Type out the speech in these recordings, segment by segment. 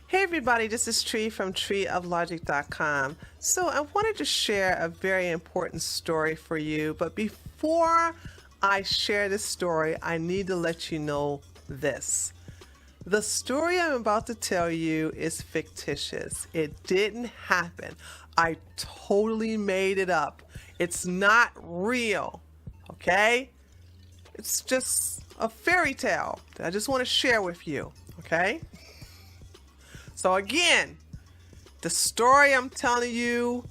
Hey everybody, this is Tree from treeoflogic.com. So I wanted to share a very important story for you, but before I share this story, I need to let you know this. The story I'm about to tell you is fictitious. It didn't happen. I totally made it up. It's not real, okay? It's just a fairy tale that I just want to share with you, okay? So again, the story I'm telling you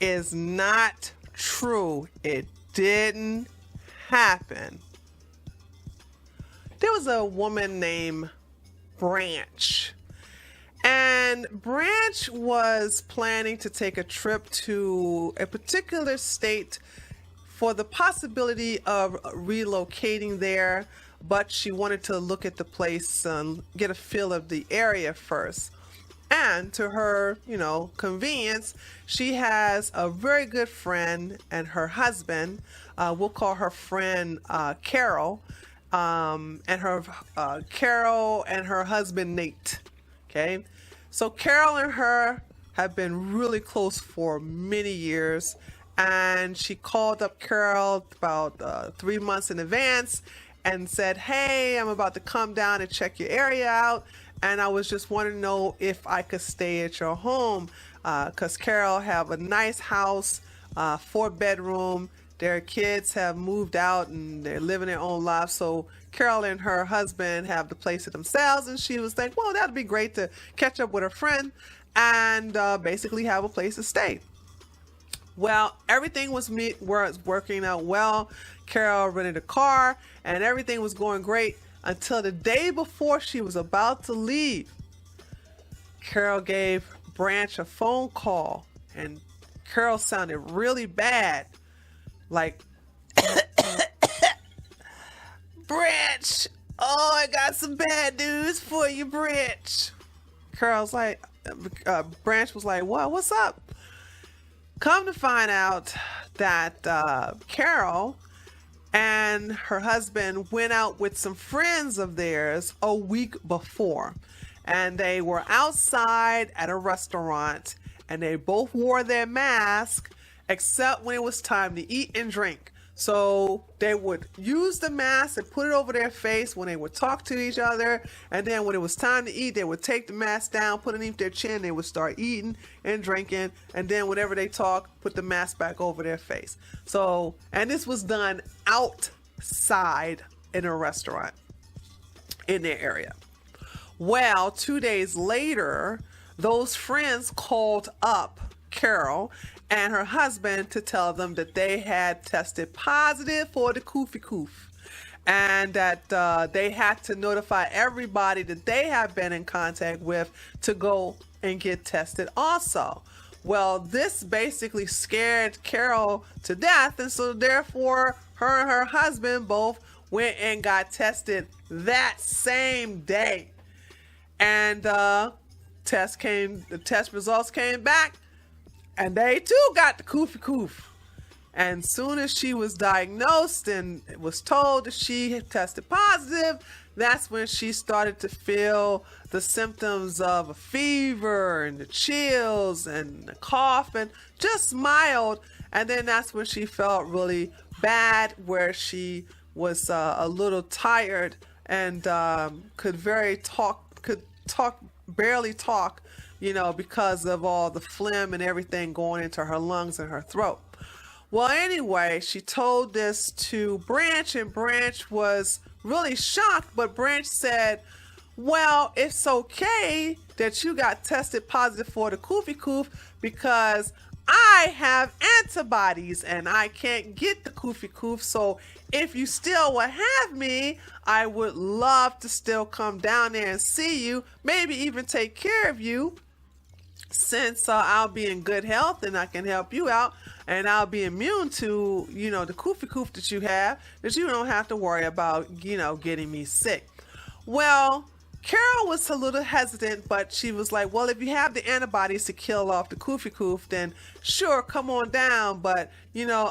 is not true. It didn't happen. There was a woman named Branch. And Branch was planning to take a trip to a particular state for the possibility of relocating there, but she wanted to look at the place and get a feel of the area first. And to her, convenience, she has a very good friend and her husband. We'll call her friend Carol, and her Carol and her husband Nate. Okay, so Carol and her have been really close for many years, and she called up Carol about 3 months in advance and said, "Hey, I'm about to come down and check your area out. And I was just wanting to know if I could stay at your home, because Carol have a nice house, 4-bedroom. Their kids have moved out and they're living their own lives. So Carol and her husband have the place to themselves." And she was like, "Well, that'd be great to catch up with her friend and basically have a place to stay." Well, everything was working out well. Carol rented a car and everything was going great until the day before she was about to leave. Carol gave Branch a phone call and Carol sounded really bad. Like, "Branch, oh, I got some bad news for you, Branch." Carol's like, Branch was like, "What? What's up?" Come to find out that Carol and her husband went out with some friends of theirs a week before. And they were outside at a restaurant and they both wore their mask except when it was time to eat and drink. So they would use the mask and put it over their face when they would talk to each other. And then when it was time to eat, they would take the mask down, put it underneath their chin. They would start eating and drinking. And then whenever they talk, put the mask back over their face. So, and this was done outside in a restaurant in their area. Well, 2 days later, those friends called up Carol and her husband to tell them that they had tested positive for the Coofy and that they had to notify everybody that they have been in contact with to go and get tested also. Well, this basically scared Carol to death, and so therefore her and her husband both went and got tested that same day. And the test results came back, and they too got the Coofy. And soon as she was diagnosed and was told that she had tested positive, that's when she started to feel the symptoms of a fever and the chills and the cough, and just mild. And then that's when she felt really bad, where she was a little tired and could barely talk, because of all the phlegm and everything going into her lungs and her throat. Well, anyway, she told this to Branch, and Branch was really shocked, but Branch said, "Well, it's okay that you got tested positive for the Coofy because I have antibodies and I can't get the Coofy. So if you still will have me, I would love to still come down there and see you, maybe even take care of you, since I'll be in good health and I can help you out, and I'll be immune to, the Coofy that you have, that you don't have to worry about, getting me sick." Well, Carol was a little hesitant, but she was like, "Well, if you have the antibodies to kill off the Coofy, then sure, come on down. But,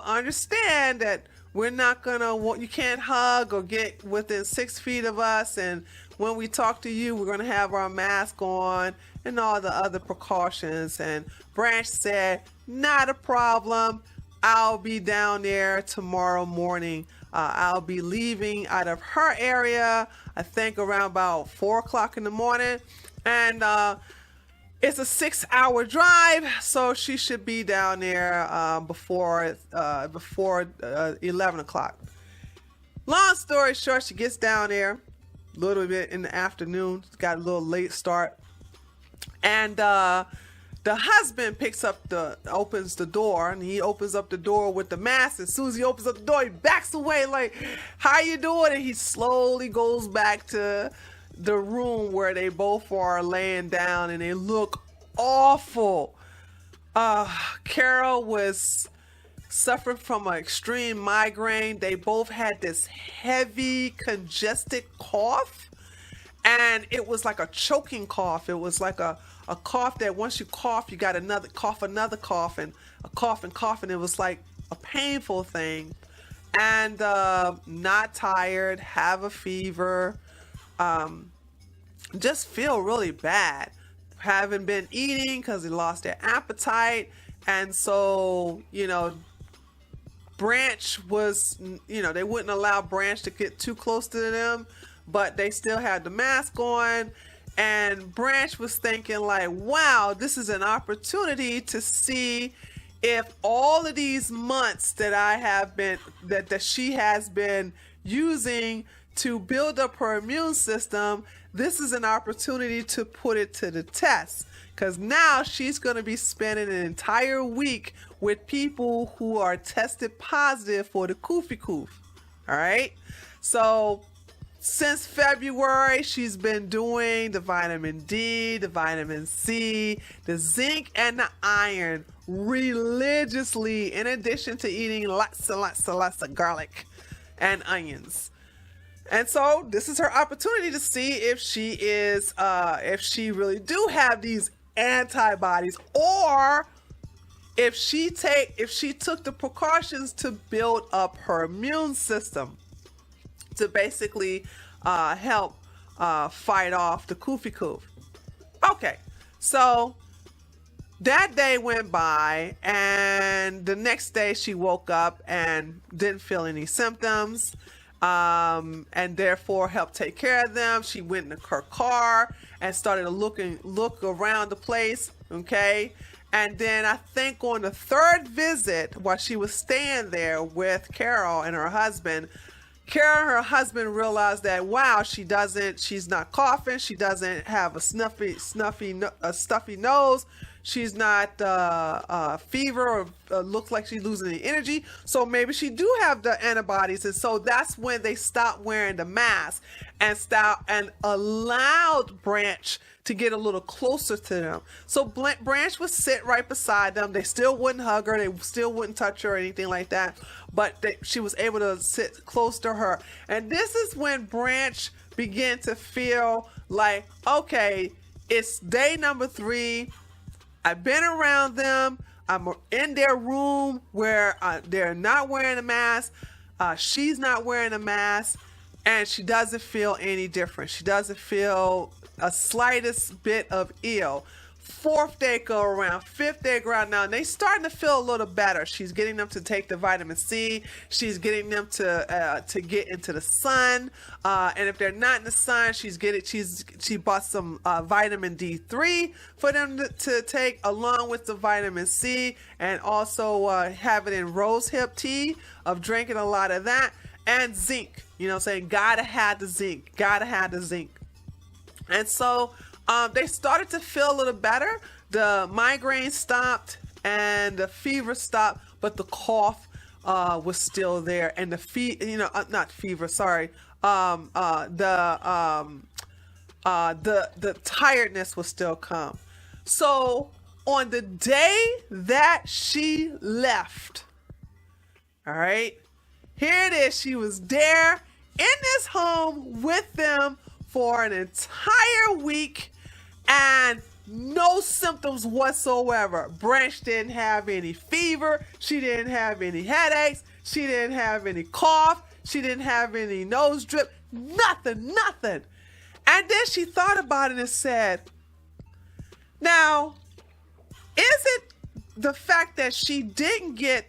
understand that we're not gonna want, you can't hug or get within 6 feet of us, and when we talk to you, we're going to have our mask on and all the other precautions. And Branch said, not a problem. I'll be down there tomorrow morning. I'll be leaving out of her area, I think around about 4 o'clock in the morning. And it's a 6-hour drive, so she should be down there before 11 o'clock. Long story short, she gets down there a little bit in the afternoon. Got a little late start. And the husband opens the door, and he opens up the door with the mask. As soon as he opens up the door, he backs away like, how you doing? And he slowly goes back to the room where they both are laying down, and they look awful. Carol was suffering from an extreme migraine. They both had this heavy congested cough, and it was like a choking cough. It was like a cough that once you cough, you got another cough, and a cough and cough, and it was like a painful thing. And not tired, have a fever, just feel really bad. Haven't been eating because they lost their appetite. And so, Branch was, they wouldn't allow Branch to get too close to them, but they still had the mask on. And Branch was thinking like, wow, this is an opportunity to see if all of these months that I have been, that she has been using to build up her immune system, this is an opportunity to put it to the test. Because now she's going to be spending an entire week with people who are tested positive for the Coofy Coof. All right. So since February, she's been doing the vitamin D, the vitamin C, the zinc, and the iron religiously, in addition to eating lots of garlic and onions. And so this is her opportunity to see if she is, if she really do have these antibodies, or if she took the precautions to build up her immune system to basically help fight off the Coofy Coof. Okay, so that day went by, and the next day she woke up and didn't feel any symptoms, and therefore helped take care of them. She went in her car and started to look around the place, okay? And then I think on the third visit, while she was staying there with Carol and her husband, Carol and her husband realized that, wow, she's not coughing. She doesn't have a stuffy nose. She's not fever or looks like she's losing any energy. So maybe she do have the antibodies. And so that's when they stopped wearing the mask and allowed Branch to get a little closer to them. So Branch would sit right beside them. They still wouldn't hug her. They still wouldn't touch her or anything like that. But she was able to sit close to her. And this is when Branch began to feel like, okay, it's day number 3. I've been around them. I'm in their room where they're not wearing a mask. She's not wearing a mask. And she doesn't feel any different. She doesn't feel a slightest bit of ill. 4th day go around, 5th day go around now, and they starting to feel a little better. She's getting them to take the vitamin C. She's getting them to get into the sun. And if they're not in the sun, she bought some vitamin D3 for them to take along with the vitamin C, and also have it in rosehip tea, of drinking a lot of that, and zinc. Saying gotta have the zinc. And so they started to feel a little better. The migraine stopped and the fever stopped, but the cough was still there, and the not fever, sorry. The tiredness was still come. So on the day that she left, all right, here it is. She was there in this home with them for an entire week, and no symptoms whatsoever. Branch didn't have any fever. She didn't have any headaches. She didn't have any cough. She didn't have any nose drip. Nothing. And then she thought about it and said, now, is it the fact that she didn't get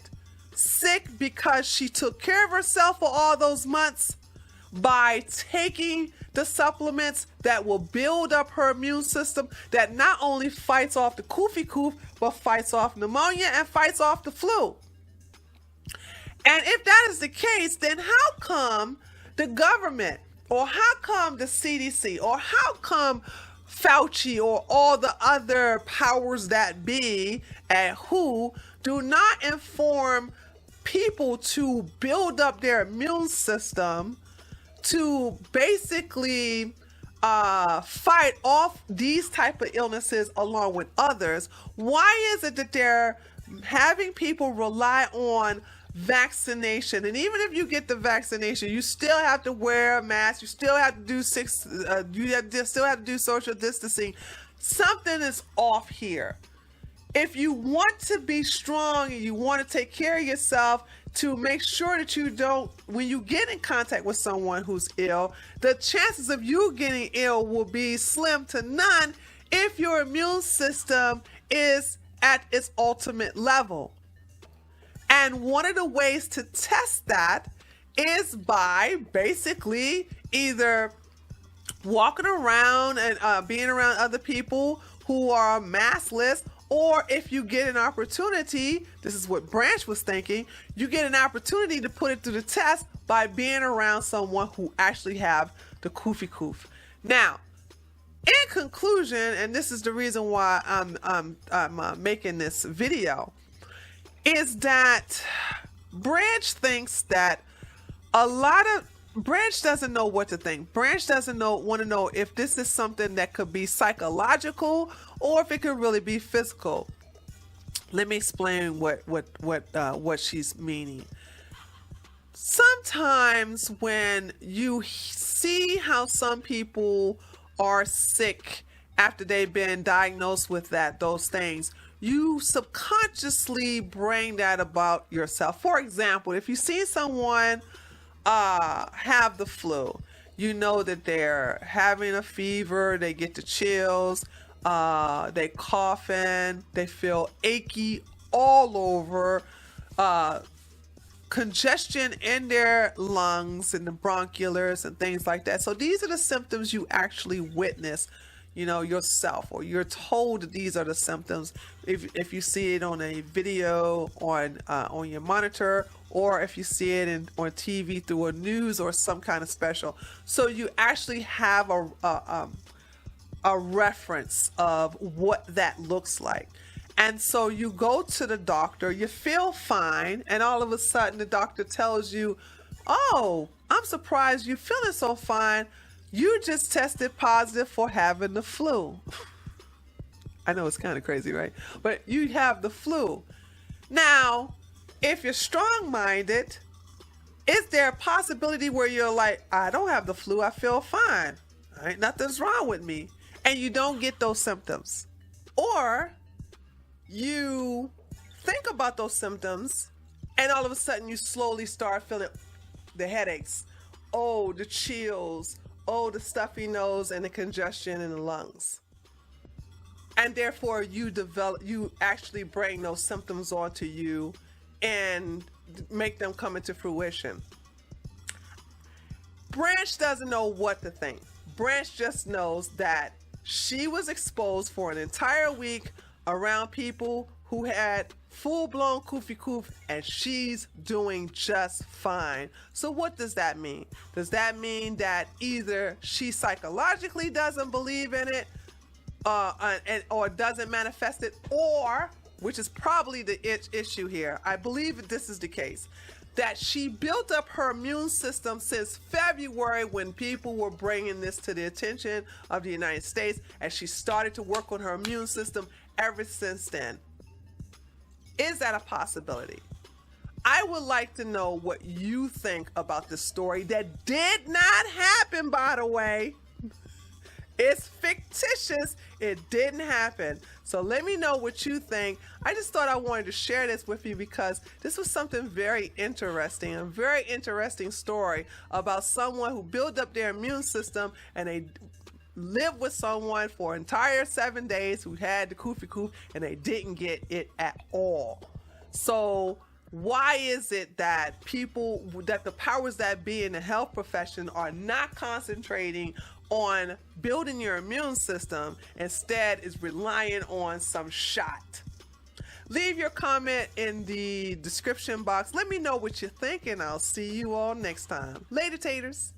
sick because she took care of herself for all those months by taking the supplements that will build up her immune system, that not only fights off the Coofy coof, but fights off pneumonia and fights off the flu? And if that is the case, then how come the government, or how come the CDC, or how come Fauci, or all the other powers that be at WHO do not inform people to build up their immune system to basically fight off these type of illnesses along with others? Why is it that they're having people rely on vaccination? And even if you get the vaccination, you still have to wear a mask, you still have to do still have to do social distancing. Something is off here. If you want to be strong and you want to take care of yourself, to make sure that you don't, when you get in contact with someone who's ill, the chances of you getting ill will be slim to none if your immune system is at its ultimate level. And one of the ways to test that is by basically either walking around and being around other people who are maskless, or if you get an opportunity, this is what Branch was thinking, you get an opportunity to put it through the test by being around someone who actually have the Coofy coof. Now, in conclusion, and this is the reason why I'm making this video, is that Branch thinks that Branch doesn't know what to think. Branch doesn't want to know if this is something that could be psychological or if it could really be physical. Let me explain what she's meaning. Sometimes when you see how some people are sick after they've been diagnosed with those things, you subconsciously bring that about yourself. For example, if you see someone have the flu, you know that they're having a fever, they get the chills, they coughing, they feel achy all over, congestion in their lungs and the bronchioles and things like that. So these are the symptoms you actually witness, yourself, or you're told that these are the symptoms if you see it on a video on your monitor, or if you see it on TV through a news or some kind of special. So you actually have a reference of what that looks like. And so you go to the doctor, you feel fine, and all of a sudden the doctor tells you, oh, I'm surprised you're feeling so fine. You just tested positive for having the flu. I know it's kind of crazy, right? But you have the flu. Now, if you're strong-minded, is there a possibility where you're like, I don't have the flu, I feel fine. Nothing's wrong with me. And you don't get those symptoms. Or you think about those symptoms and all of a sudden you slowly start feeling the headaches, the chills, the stuffy nose and the congestion in the lungs. And therefore you actually bring those symptoms onto you and make them come into fruition. Branch doesn't know what to think. Branch just knows that she was exposed for an entire week around people who had full-blown Coofy coof, and she's doing just fine. So what does that mean? Does that mean that either she psychologically doesn't believe in it or doesn't manifest it, or, which is probably the issue here, I believe that this is the case, that she built up her immune system since February when people were bringing this to the attention of the United States, and she started to work on her immune system ever since then. Is that a possibility? I would like to know what you think about this story that did not happen, by the way. It's fictitious. It didn't happen. So let me know what you think. I just thought I wanted to share this with you because this was something very interesting, a very interesting story about someone who built up their immune system and they lived with someone for entire 7 days who had the Coofy Coof and they didn't get it at all. So why is it that the powers that be in the health profession are not concentrating on building your immune system, instead is relying on some shot? Leave your comment in the description box. Let me know what you think, and I'll see you all next time. Later, taters.